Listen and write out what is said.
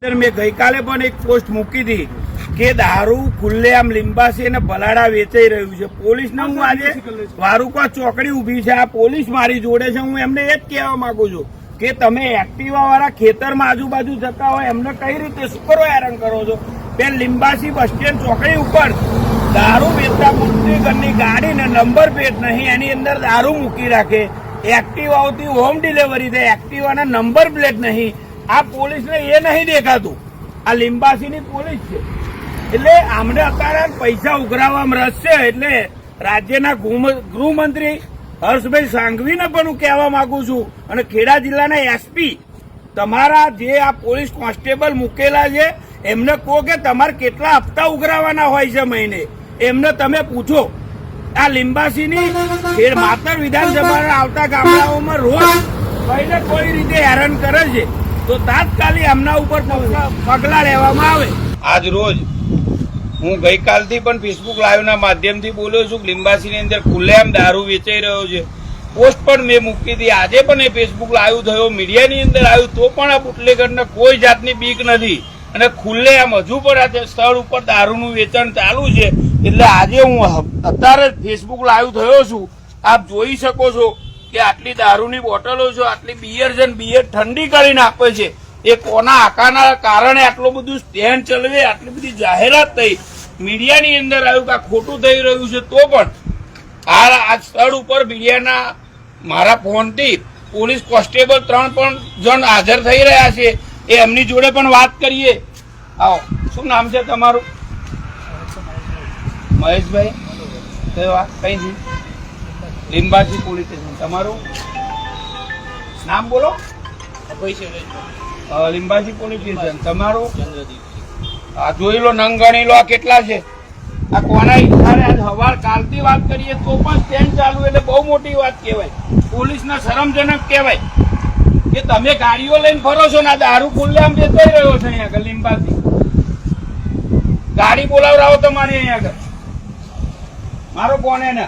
મેં ગઈકાલે પણ એક પોસ્ટ મૂકી હતી કે દારૂ ખુલ્લેઆમ લીંબાસી અને ભલાડા વેચાઈ રહ્યું છે. પોલીસને હું આજે વારુકા ચોકડી ઉભી છે, આ પોલીસ મારી જોડે છે. હું એમને એ જ કહેવા માંગુ છું કે તમે એક્ટિવા વાળા ખેતરમાં આજુબાજુ જતા હોય એમને કઈ રીતે શું કરો હેરાન કરો છો? બેન, લીંબાસી બસ સ્ટેન્ડ ચોકડી ઉપર દારૂ વેચતા મુસ્લિગરની ગાડીને નંબર પ્લેટ નહીં, એની અંદર દારૂ મૂકી રાખે. એક્ટિવાઓથી હોમ ડિલિવરી થાય, એક્ટિવાના નંબર પ્લેટ નહીં. આ પોલીસને એ નહીં દેખાતું, આ લીંબાસીની પોલીસ છે. એટલે આમને અત્યારે પૈસા ઉઘરાવવામાં રસ છે. એટલે રાજ્યના ગૃહમંત્રી હર્ષભાઈ સાંઘવીને પણ હું કહેવા માંગુ છું અને ખેડા જિલ્લાના એસપી, તમારા જે આ પોલીસ કોન્સ્ટેબલ મૂકેલા છે એમને કહો કે તમારે કેટલા હપ્તા ઉઘરાવવાના હોય છે મહિને, એમને તમે પૂછો. આ લીંબાસીની માતર વિધાનસભાના આવતા ગામડાઓમાં રોજ કોઈને કોઈ રીતે હેરાન કરે છે, તો તાત્કાલિક એમના ઉપર પગલા લેવામાં આવે. આજ રોજ હું ગઈકાલથી પણ ફેસબુક લાઈવના માધ્યમથી બોલ્યો છું. લીંબાસીની અંદર ખુલ્લેઆમ દારૂ વેચાઈ રહ્યો છે. પોસ્ટ પણ મેં મૂકી હતી. આજે પણ એ ફેસબુક લાઈવ થયો, મીડિયાની અંદર આવ્યું, તો પણ આ બુટલેગરને કોઈ જાતની બીક નથી અને ખુલ્લેઆમ હજુ પણ આ સ્થળ ઉપર દારૂનું વેચાણ ચાલુ છે. એટલે આજે હું અત્યારે ફેસબુક લાઈવ થયો છું. આપ જોઈ શકો છો કે આટલી દારૂની બોટલો છે, આટલી બિયર છે, બિયર ઠંડી કરીને આપે છે. એ કોના આકાના કારણે આટલું બધું સ્ટેન્ડ ચલવે, આટલી બધી જાહેરાત થઈ, મીડિયાની અંદર આવ્યું કે આ ખોટું થઈ રહ્યું છે, તો પણ આ સ્થળ ઉપર મીડિયાના મારા ફોનથી પોલીસ કોન્સ્ટેબલ 3 પણ જણ હાજર થઈ રહ્યા છે. એ એમની જોડે પણ વાત કરીએ. આવો, શું નામ છે તમારું? મહેશભાઈ. કઈથી? Limbasi police station. તમારું નામ બોલો. Limbasi police station. તમારું? આ જોઈ લો, નંગ ગણી લો, આ કેટલા છે. આ કોના ઈશારે આજ હવાર કાલથી વાત કરીએ તો પણ સ્ટેન્ડ ચાલુ, એટલે બહુ મોટી વાત કહેવાય. પોલીસના શરમજનક કહેવાય કે તમે ગાડીઓ લઈને ફરો છો ને આ દારૂ ખુલ્લેઆમ વેચાઈ રહ્યો છે અહીંયા આગળ લીંબાસી. ગાડી બોલાવરાવો તમારી અહીંયા આગળ. મારો કોણ એને